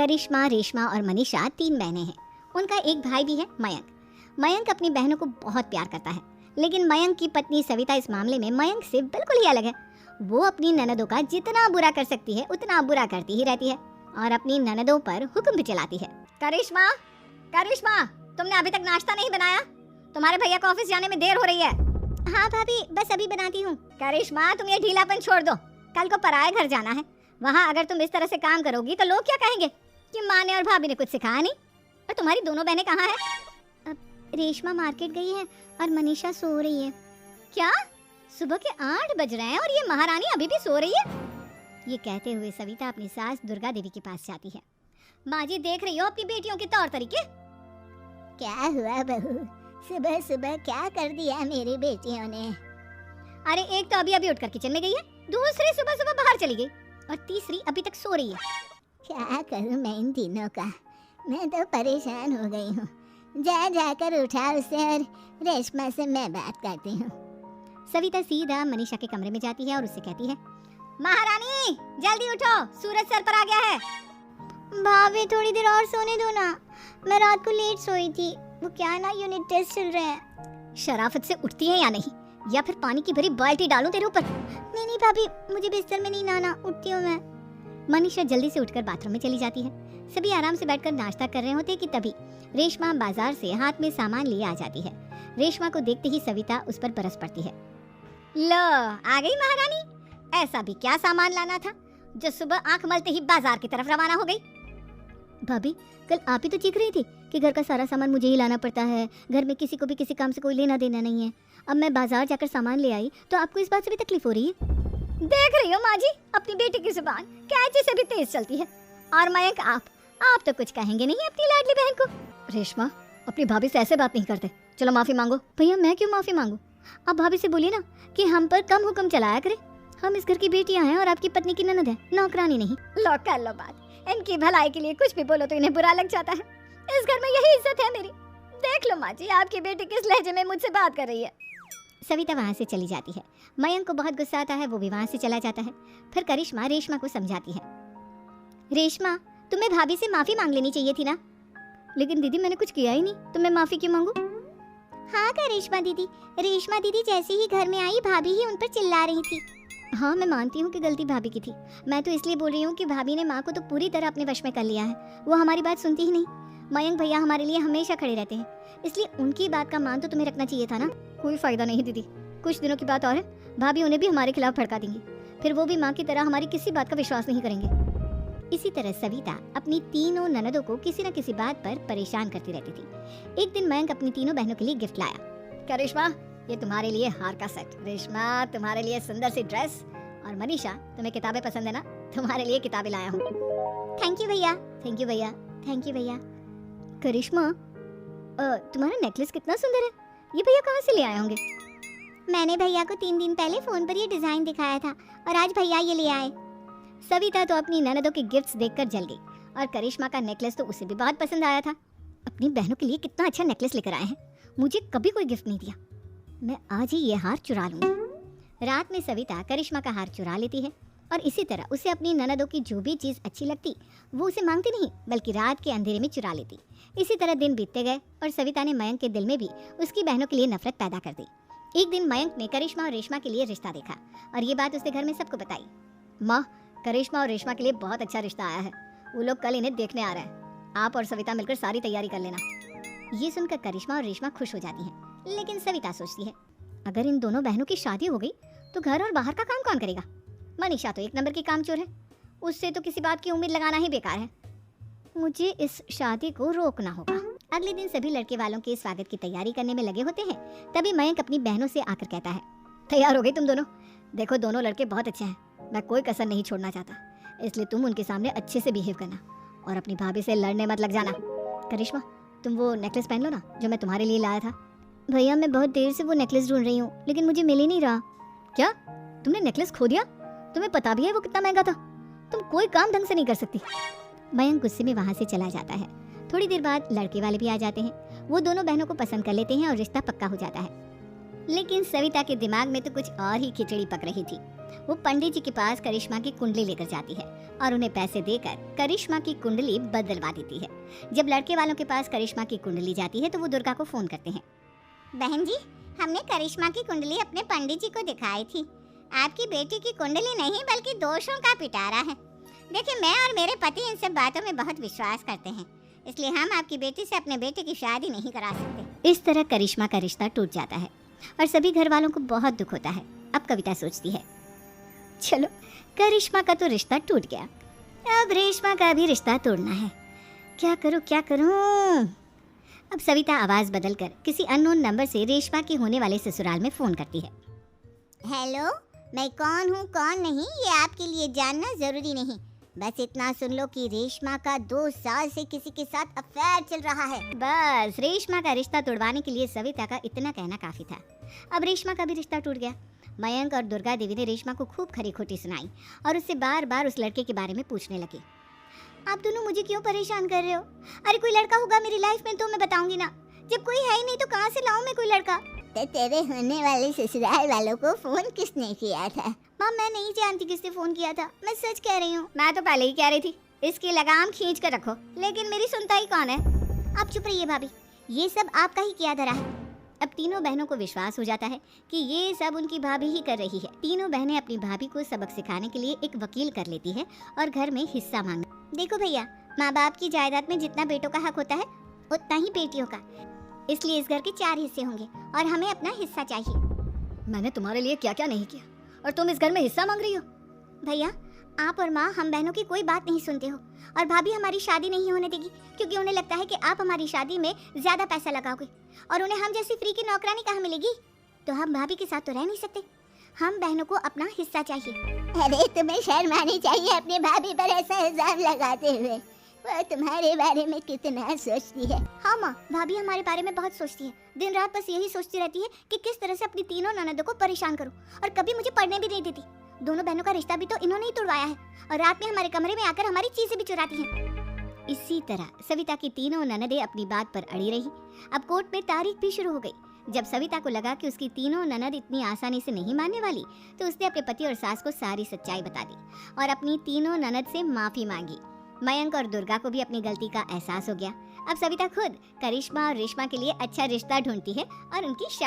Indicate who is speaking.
Speaker 1: करिश्मा, रेशमा और मनीषा 3 बहनें हैं। उनका एक भाई भी है, मयंक। मयंक अपनी बहनों को बहुत प्यार करता है, लेकिन मयंक की पत्नी सविता इस मामले में मयंक से बिल्कुल ही अलग है। वो अपनी ननदों का जितना बुरा कर सकती है उतना बुरा करती ही रहती है और अपनी ननदों पर हुक्म भी चलाती है। करिश्मा, करिश्मा, तुमने अभी तक नाश्ता नहीं बनाया? तुम्हारे भैया को ऑफिस जाने में देर हो रही है। हाँ भाभी, बस अभी बनाती हूँ। करिश्मा, तुम ये ढीलापन छोड़ दो, कल को पराये घर जाना है। वहाँ अगर तुम इस तरह से काम करोगी तो लोग क्या कहेंगे कि माँ ने और भाभी ने कुछ सिखाया नहीं। और तुम्हारी दोनों बहनें कहाँ हैं? रेशमा मार्केट गई है और मनीषा सो रही है। क्या? सुबह के 8 बज रहे हैं और ये महारानी अभी भी सो रही है? ये कहते हुए सविता अपनी सास दुर्गा देवी के पास जाती है। माँ जी, देख रही हो अपनी बेटियों के तौर तरीके? क्या हुआ बहू, सुबह सुबह क्या कर दिया मेरी बेटियों ने? अरे एक तो अभी अभी उठकर किचन में गई है, दूसरी सुबह सुबह बाहर चली गई और तीसरी अभी तक सो रही है। क्या करूं मैं इन तीनों का, मैं तो परेशान हो गई हूँ। जा जाकर उठा उसे और रेशमा से मैं बात करती हूँ। सविता सीधा मनीषा के कमरे में जाती है और उससे कहती है, महारानी जल्दी उठो, सूरज सर पर आ गया है। भाभी थोड़ी देर और सोने दो ना, मैं रात को लेट सोई थी, वो क्या है ना यूनिट टेस्ट चल रहे हैं। शराफत से उठती है या नहीं, या फिर पानी की भरी बाल्टी डालूं तेरे ऊपर? नहीं नहीं भाभी, मुझे बिस्तर में नहीं आना, उठती हूँ मैं। मनीषा जल्दी से उठकर बाथरूम में चली जाती है। सभी आराम से बैठकर नाश्ता कर रहे होते कि तभी रेशमा बाजार से हाथ में सामान लिए आ जाती है। रेशमा को देखते ही सविता उस पर बरस पड़ती है। लो आ गई महारानी, ऐसा भी क्या सामान लाना था जो सुबह आंख मलते ही बाजार की तरफ रवाना हो गई? भाभी, कल आप ही तो चीख रही थी कि घर का सारा सामान मुझे ही लाना पड़ता है, घर में किसी को भी किसी काम से कोई लेना देना नहीं है। अब मैं बाजार जाकर सामान ले आई तो आपको इस बात से भी तकलीफ हो रही है? देख रही हो माँ जी, अपनी बेटी की जुबान कैंची से भी तेज चलती है। और मयंक, आप तो कुछ कहेंगे नहीं अपनी लाडली बहन को। रेशमा, अपनी भाभी से ऐसे बात नहीं करते, चलो माफी मांगो। भैया मैं क्यों माफी मांगू? आप भाभी से बोलिए ना कि हम पर कम हुक्म चलाया करे। हम इस घर की बेटियां हैं और आपकी पत्नी की ननद है, नौकरानी नहीं। लो कर लो बात, इनकी भलाई के लिए कुछ भी बोलो तो इन्हें बुरा लग जाता है। इस घर में यही इज्जत है मेरी। देख लो माँ जी, आपकी बेटी किस लहजे में मुझसे बात कर रही है। सविता वहाँ से चली जाती है। मयंक को बहुत गुस्सा आता है, वो भी वहाँ से चला जाता है। फिर करिश्मा रेशमा को समझाती है, रेशमा तुम्हें भाभी से माफी मांग लेनी चाहिए थी ना। लेकिन दीदी मैंने कुछ किया ही नहीं, तो मैं माफी क्यों मांगू? हाँ करिश्मा दीदी, रेशमा दीदी जैसे ही घर में आई भाभी ही उन पर चिल्ला रही थी। हाँ मैं मानती हूँ कि गलती भाभी की थी, मैं तो इसलिए बोल रही हूँ कि भाभी ने माँ को तो पूरी तरह अपने वश में कर लिया है, वो हमारी बात सुनती ही नहीं। मयंक भैया हमारे लिए हमेशा खड़े रहते हैं, इसलिए उनकी बात का मान तो तुम्हें रखना चाहिए था ना। कोई फायदा नहीं दीदी, कुछ दिनों की बात और है, भाभी उन्हें भी हमारे खिलाफ भड़का देंगी, फिर वो भी माँ की तरह हमारी किसी बात का विश्वास नहीं करेंगे। इसी तरह सविता अपनी तीनों ननदों को किसी न किसी बात पर परेशान करती रहती थी। एक दिन मयंक अपनी तीनों बहनों के लिए गिफ्ट लाया। क्या रेशमा, ये तुम्हारे लिए हार का सेट, रेशमा तुम्हारे लिए सुंदर सी ड्रेस, और मनीषा तुम्हें किताबें पसंद है ना, तुम्हारे लिए किताबें लाया हूँ। थैंक यू भैया, थैंक यू भैया, थैंक यू भैया। करिश्मा, तुम्हारा नेकलेस कितना सुंदर है, ये भैया कहाँ से ले आए होंगे? मैंने भैया को 3 दिन पहले फोन पर ये डिजाइन दिखाया था और आज भैया ये ले आए। सविता तो अपनी ननदों के गिफ्ट्स देखकर जल गई और करिश्मा का नेकलेस तो उसे भी बहुत पसंद आया था। अपनी बहनों के लिए कितना अच्छा नेकलेस लेकर आए हैं, मुझे कभी कोई गिफ्ट नहीं दिया, मैं आज ही ये हार चुरा लूंगी। रात में सविता करिश्मा का हार चुरा लेती है और इसी तरह उसे अपनी ननदों की जो भी चीज़ अच्छी लगती वो उसे मांगती नहीं, बल्कि रात के अंधेरे में चुरा लेती। इसी तरह दिन बीतते गए और सविता ने मयंक के दिल में भी उसकी बहनों के लिए नफरत पैदा कर दी। एक दिन मयंक ने करिश्मा और रेशमा के लिए रिश्ता देखा और ये बात उसने घर में सबको बताई। माँ, करिश्मा और रेशमा के लिए बहुत अच्छा रिश्ता आया है, वो लोग कल इन्हें देखने आ रहे हैं, आप और सविता मिलकर सारी तैयारी कर लेना। ये सुनकर करिश्मा और रेशमा खुश हो जाती हैं, लेकिन सविता सोचती है अगर इन दोनों बहनों की शादी हो गई तो घर और बाहर का काम कौन करेगा? मनीषा तो एक नंबर की कामचोर है, उससे तो किसी बात की उम्मीद लगाना ही बेकार है, मुझे इस शादी को रोकना होगा। अगले दिन सभी लड़के वालों के स्वागत की तैयारी करने में लगे होते हैं। तभी मयंक अपनी बहनों से आकर कहता है, तैयार हो गई तुम दोनों? देखो दोनों लड़के बहुत अच्छे हैं, मैं कोई कसर नहीं छोड़ना चाहता, इसलिए तुम उनके सामने अच्छे से बिहेव करना और अपनी भाभी से लड़ने मत लग जाना। करिश्मा, तुम वो नेकलेस पहन लो ना जो मैं तुम्हारे लिए लाया था। भैया मैं बहुत देर से वो नेकलेस ढूंढ रही हूँ, लेकिन मुझे मिल ही नहीं रहा। क्या तुमने नेकलेस खो दिया? तुम्हें पता भी है वो कितना महंगा था, तुम कोई काम ढंग से नहीं कर सकती। मयंक गुस्से में वहाँ से चला जाता है। थोड़ी देर बाद लड़के वाले भी आ जाते हैं, वो दोनों बहनों को पसंद कर लेते हैं और रिश्ता पक्का हो जाता है। लेकिन सविता के दिमाग में तो कुछ और ही खिचड़ी पक रही थी। वो पंडित जी के पास करिश्मा की कुंडली लेकर जाती है। और उन्हें पैसे देकर करिश्मा की कुंडली बदलवा देती है। जब लड़के वालों के पास करिश्मा की कुंडली जाती है तो वो दुर्गा को फोन करते हैं। बहन जी, हमने करिश्मा की कुंडली अपने पंडित जी को दिखाई थी। आपकी बेटी की कुंडली नहीं बल्कि दोषों का पिटारा है। देखिए, मैं और मेरे पति इन सब बातों में बहुत विश्वास करते हैं, इसलिए हम आपकी बेटी से अपने बेटे की शादी नहीं करा सकते। इस तरह करिश्मा का रिश्ता टूट जाता है और सभी घर वालों को बहुत दुख होता है। अब कविता सोचती है, चलो करिश्मा का तो रिश्ता टूट गया, अब रेशमा का भी रिश्ता तोड़ना है। क्या करूं क्या करूं? अब सविता आवाज बदलकर किसी अननोन नंबर से रेशमा के होने वाले ससुराल में फोन करती है। हेलो, मैं कौन हूँ कौन नहीं ये आपके लिए जानना जरूरी नहीं, बस इतना सुन लो कि रेशमा का 2 साल से किसी के साथ अफेयर चल रहा है। बस रेशमा का रिश्ता तोड़वाने के लिए सविता का इतना कहना काफी था। अब रेशमा का भी रिश्ता टूट गया। मयंक और दुर्गा देवी ने रेशमा को खूब खरी खोटी सुनाई और उससे बार बार उस लड़के के बारे में पूछने लगे। आप दोनों मुझे क्यों परेशान कर रहे हो? अरे कोई लड़का होगा मेरी लाइफ में तो मैं बताऊंगी ना, जब कोई है ही नहीं तो कहाँ से लाऊं मैं कोई लड़का? तेरे होने वाले ससुराल वालों को फोन किसने किया था? माँ, मैं नहीं जानती किसने फोन किया था, मैं सच कह रही हूँ। मैं तो पहले ही कह रही थी इसकी लगाम खींच कर रखो, लेकिन मेरी सुनता ही कौन है? आप चुप रहिए भाभी, ये सब आपका ही किया धरा है। अब तीनों बहनों को विश्वास हो जाता है कि ये सब उनकी भाभी ही कर रही है। तीनों बहनें अपनी भाभी को सबक सिखाने के लिए एक वकील कर लेती है और घर में हिस्सा मांग। देखो भैया, माँ बाप की जायदाद में जितना बेटों का हक होता है उतना ही बेटियों का, इसलिए इस घर के 4 हिस्से होंगे और हमें अपना हिस्सा चाहिए। मैंने तुम्हारे लिए क्या क्या नहीं किया और तुम इस घर में हिस्सा मांग रही हो? भैया, आप और माँ हम बहनों की कोई बात नहीं सुनते हो और भाभी हमारी शादी नहीं होने देगी क्योंकि उन्हें लगता है कि आप हमारी शादी में ज्यादा पैसा लगाओगे और उन्हें हम जैसी फ्री की नौकरानी कहाँ मिलेगी। तो हम भाभी के साथ तो रह नहीं सकते, हम बहनों को अपना हिस्सा चाहिए। अरे तुम्हें शर्म आनी चाहिए अपनी भाभी पर ऐसा इल्जाम लगाते हुए, वो तुम्हारे बारे में कितना सोचती है। हाँ माँ, भाभी हमारे बारे में बहुत सोचती है, दिन रात बस यही सोचती रहती है कि किस तरह से अपनी तीनों ननदों को परेशान करूं और कभी मुझे पढ़ने भी नहीं देती। दोनों बहनों का रिश्ता भी तो इन्होंने ही तोड़वाया है और रात में हमारे कमरे में आकर हमारी चीजें भी चुराती हैं। इसी तरह सविता की तीनों ननदें अपनी बात पर अड़ी रही। अब कोर्ट में तारीख भी शुरू हो गई। जब सविता को लगा कि उसकी तीनों ननद इतनी आसानी से नहीं मानने वाली तो उसने अपने पति और सास को सारी सच्चाई बता दी और अपनी तीनों ननद से माफी मांगी। मयंक और दुर्गा को भी अपनी गलती का एहसास हो गया। अब सविता खुद करिश्मा और रेशमा के लिए अच्छा रिश्ता ढूंढती है और उनकी शादी